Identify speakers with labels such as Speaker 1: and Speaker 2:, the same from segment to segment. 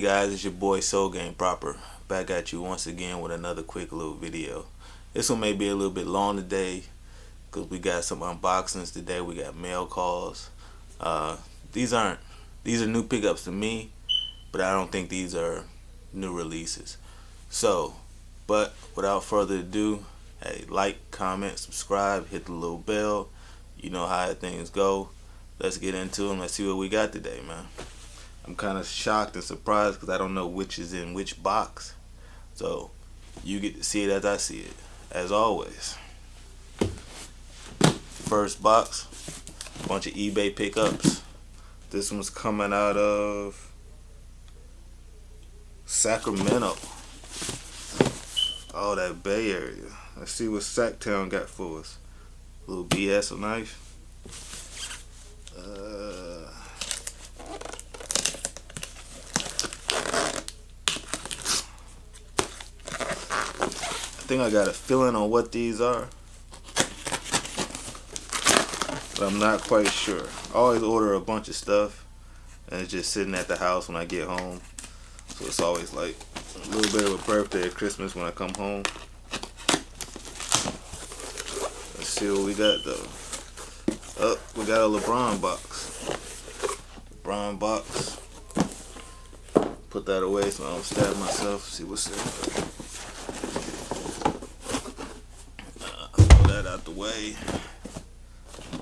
Speaker 1: Hey guys, it's your boy SoleGameProper, back at you once again with another quick little video. This one may be a little bit long today because we got some unboxings today. We got mail calls. These are new pickups to me, but I don't think these are new releases. So, but without further ado, hey, like, comment, subscribe, hit the little bell. You know how things go. Let's get into them. Let's see what we got today, man. I'm kind of shocked and surprised because I don't know which is in which box. So you get to see it as I see it, as always. First box, a bunch of eBay pickups. This one's coming out of Sacramento. Oh, that Bay Area. Let's see what Sacktown got for us. A little BS knife. I think I got a feeling on what these are, but I'm not quite sure. I always order a bunch of stuff and it's just sitting at the house when I get home, so it's always like a little bit of a birthday or Christmas when I come home. Let's see what we got though. Oh, we got a LeBron box. LeBron box. Put that away so I don't stab myself. See what's in. Throw that out the way.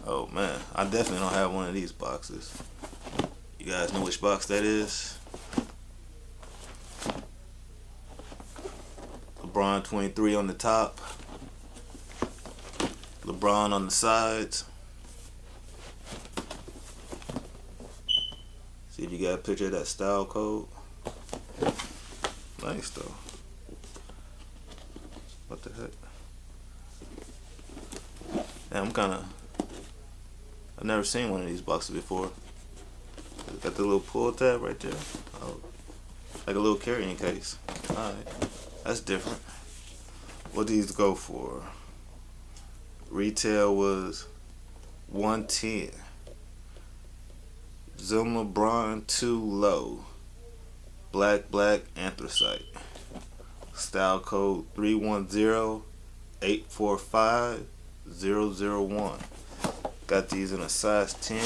Speaker 1: Oh man, I definitely don't have one of these boxes. You guys know which box that is? LeBron 23 on the top. LeBron on the sides. See if you got a picture of that style code. Nice though. What the heck? Yeah, I've never seen one of these boxes before. Got the little pull tab right there. Oh, like a little carrying case. Alright, that's different. What these go for? Retail was $110. Zoom LeBron 2 low. Black Anthracite. Style code 310-845-001. Got these in a size 10.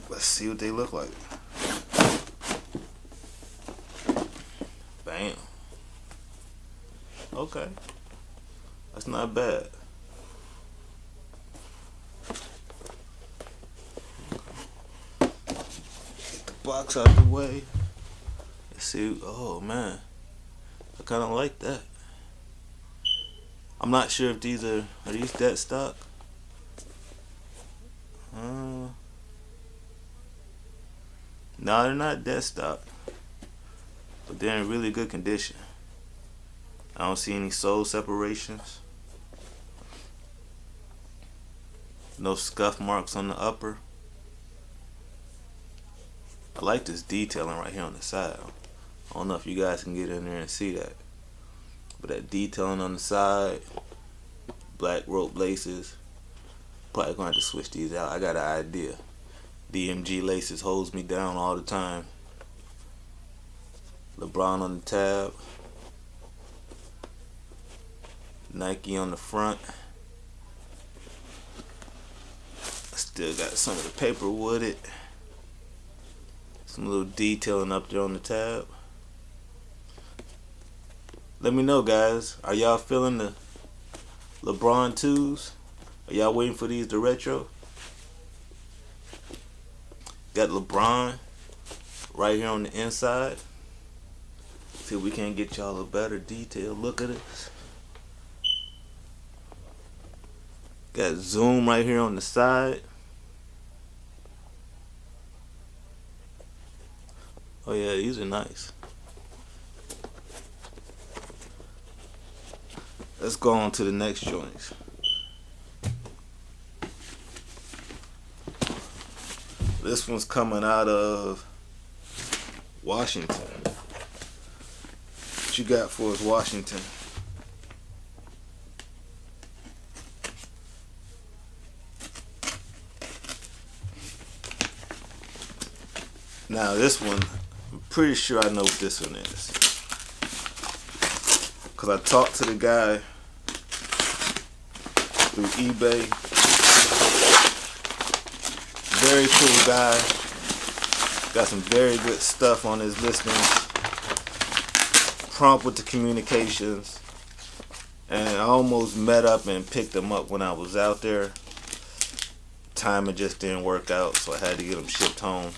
Speaker 1: Let's see what they look like. Bam. Okay. That's not bad. Get the box out the way. Let's see. Oh man. I kind of like that. I'm not sure if these are these dead stock? No, they're not dead stock, but they're in really good condition. I don't see any sole separations. No scuff marks on the upper. I like this detailing right here on the side. I don't know if you guys can get in there and see that. But that detailing on the side, black rope laces. Probably gonna have to switch these out. I got an idea. DMG laces holds me down all the time. LeBron on the tab. Nike on the front. Still got some of the paper wooded. Some little detailing up there on the tab. Let me know, guys. Are y'all feeling the LeBron 2s? Are y'all waiting for these to retro? Got LeBron right here on the inside. See if we can't get y'all a better detailed look at this. Got zoom right here on the side. Oh yeah, these are nice. Let's go on to the next joints. This one's coming out of Washington. What you got for us, Washington? Now this one, pretty sure I know what this one is, because I talked to the guy through eBay. Very cool guy. Got some very good stuff on his listings. Prompt with the communications. And I almost met up and picked him up when I was out there. Timing just didn't work out, so I had to get him shipped home.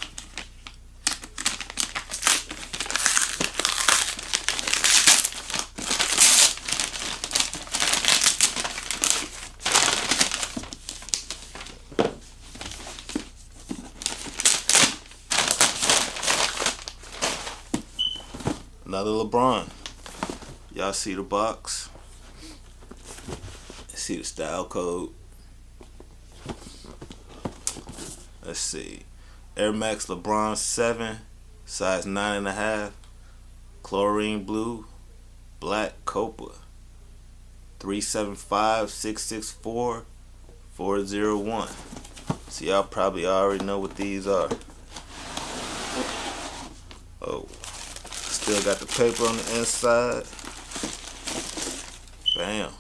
Speaker 1: Another LeBron. Y'all see the box? See the style code. Let's see. Air Max LeBron 7, size 9.5, Chlorine blue, black Copa, 375-664-401. So y'all probably already know what these are. Oh, still got the paper on the inside. Bam.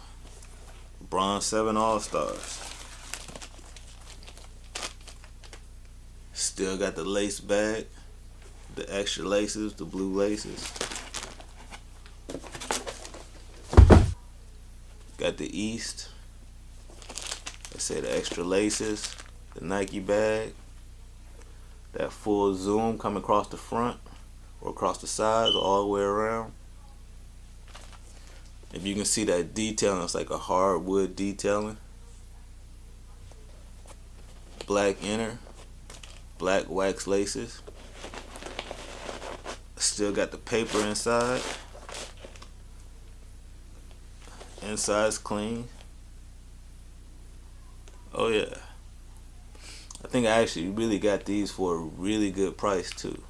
Speaker 1: LeBron 7 Allstars. Still got the lace bag, the extra laces, the blue laces. Got the East. Let's say the extra laces, the Nike bag, that full zoom coming across the front or across the sides, all the way around. If you can see that detailing, it's like a hardwood detailing. Black inner, black wax laces. Still got the paper inside. Inside's clean. Oh yeah. I think I actually really got these for a really good price too.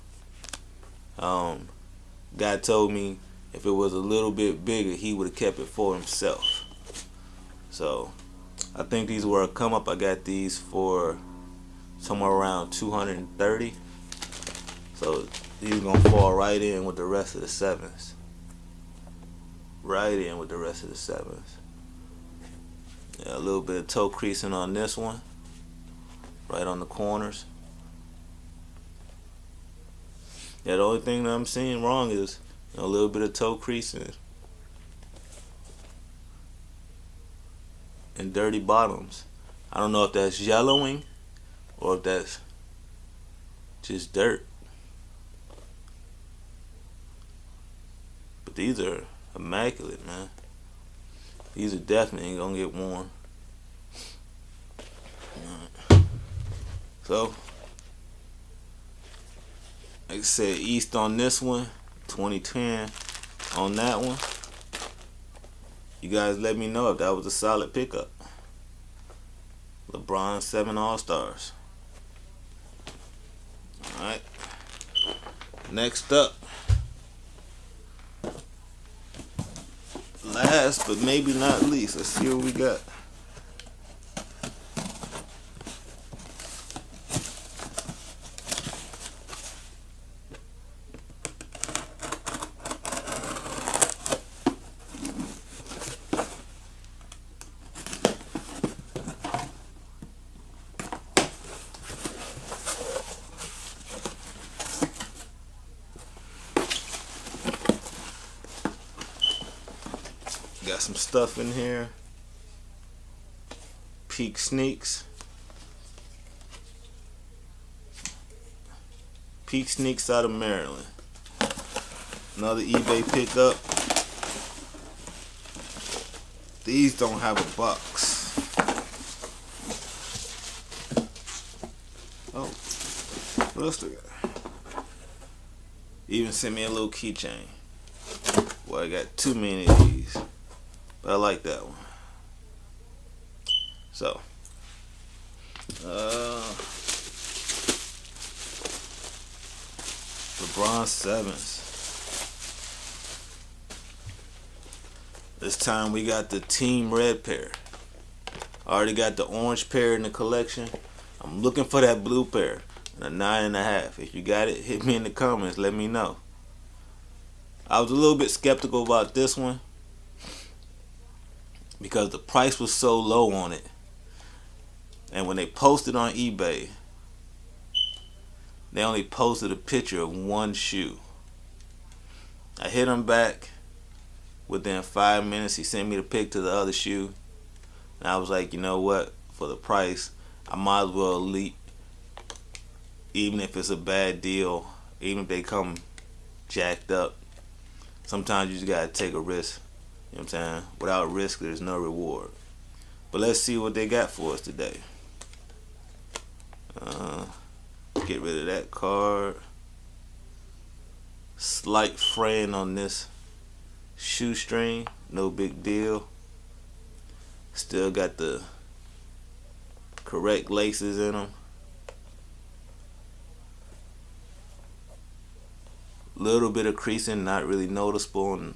Speaker 1: Guy told me if it was a little bit bigger, he would have kept it for himself. So I think these were a come up. I got these for somewhere around 230. So these gonna fall right in with the rest of the 7s. Right in with the rest of the 7s. Yeah, a little bit of toe creasing on this one, right on the corners. Yeah, the only thing that I'm seeing wrong is a little bit of toe creasing and dirty bottoms. I don't know if that's yellowing or if that's just dirt. But these are immaculate, man. These are definitely gonna get worn. So, like I said, East on this one, 2010 on that one. You guys let me know if that was a solid pickup. LeBron 7 All-Stars. Alright. Next up. Last but maybe not least, let's see what we got. Got some stuff in here. Peak Sneaks. Peak Sneaks out of Maryland. Another eBay pickup. These don't have a box. Oh, what else they got? Even sent me a little keychain. Well, I got too many of these. But I like that one. So, LeBron 7s. This time we got the Team Red pair. I already got the orange pair in the collection. I'm looking for that blue pair. and a 9.5. If you got it, hit me in the comments. Let me know. I was a little bit skeptical about this one because the price was so low on it. And when they posted on eBay, they only posted a picture of one shoe. I hit him back within 5 minutes. He sent me the pic to the other shoe. And I was like, you know what? For the price, I might as well leap. Even if it's a bad deal, even if they come jacked up. Sometimes you just gotta take a risk. You know what I'm saying? Without risk, there's no reward. But let's see what they got for us today. Get rid of that card. Slight fraying on this shoestring. No big deal. Still got the correct laces in them. Little bit of creasing, not really noticeable. And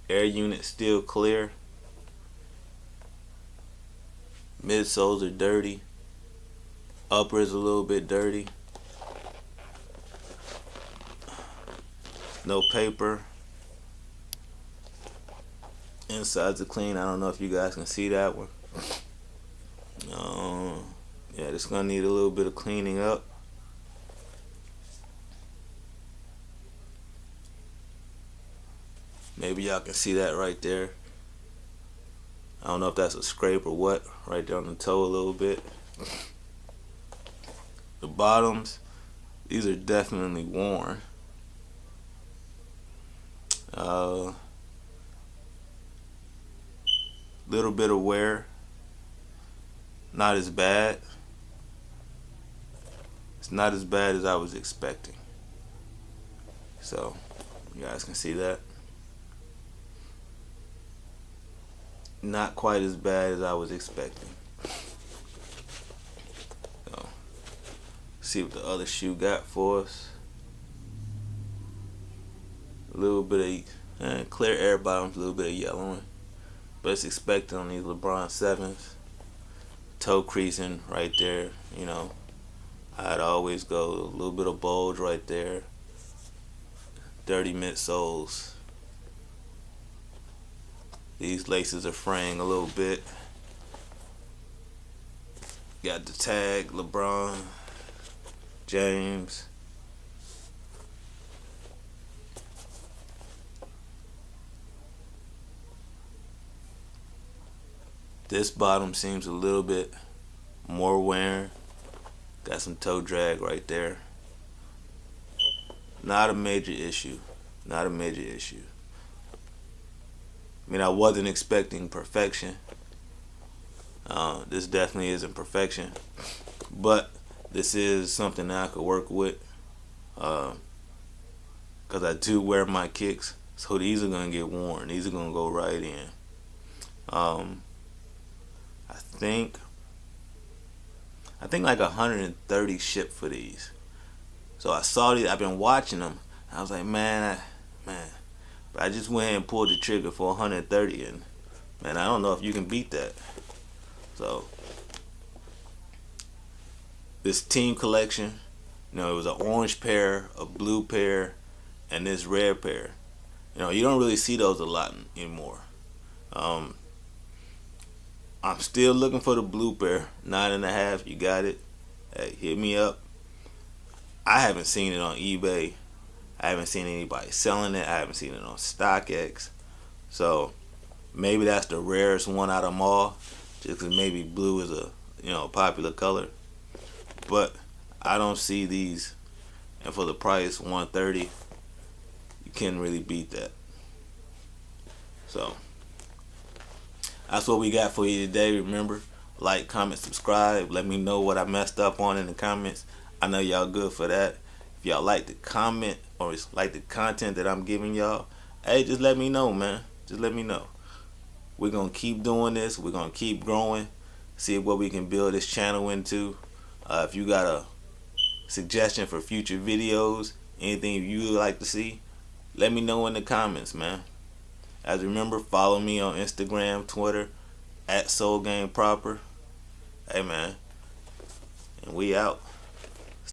Speaker 1: air unit still clear. Midsoles are dirty. Upper is a little bit dirty. No paper. Insides are clean. I don't know if you guys can see that one. Yeah, this is gonna need a little bit of cleaning up. Maybe y'all can see that right there. I don't know if that's a scrape or what. Right there on the toe a little bit. The bottoms, these are definitely worn. Little bit of wear. Not as bad. It's not as bad as I was expecting. So, you guys can see that. Not quite as bad as I was expecting. So, see what the other shoe got for us. A little bit of clear air bottoms, a little bit of yellowing. But it's expected on these LeBron 7s. Toe creasing right there, you know. I'd always go. A little bit of bulge right there. Dirty midsoles. These laces are fraying a little bit. Got the tag, LeBron James. This bottom seems a little bit more wearing. Got some toe drag right there. Not a major issue. Not a major issue. I mean, I wasn't expecting perfection. This definitely isn't perfection. But this is something that I could work with. Because I do wear my kicks. So these are going to get worn. These are going to go right in. I think like 130 shipped for these. So I saw these. I've been watching them. I was like, man. But I just went ahead and pulled the trigger for 130, and man, I don't know if you can beat that. So this team collection, you know, it was an orange pair, a blue pair, and this red pair. You know, you don't really see those a lot anymore. I'm still looking for the blue pair, 9.5. You got it? Hey, hit me up. I haven't seen it on eBay. I haven't seen anybody selling it. I haven't seen it on StockX. So maybe that's the rarest one out of them all, just because maybe blue is a popular color. But I don't see these, and for the price, 130, you can't really beat that. So that's what we got for you today. Remember, like, comment, subscribe. Let me know what I messed up on in the comments. I know y'all good for that. If y'all like the comment or like the content that I'm giving y'all, hey, just let me know, man. Just let me know. We're going to keep doing this. We're going to keep growing. See what we can build this channel into. If you got a suggestion for future videos, anything you would like to see, let me know in the comments, man. As remember, follow me on Instagram, Twitter, at SoleGameProper. Hey man, and we out.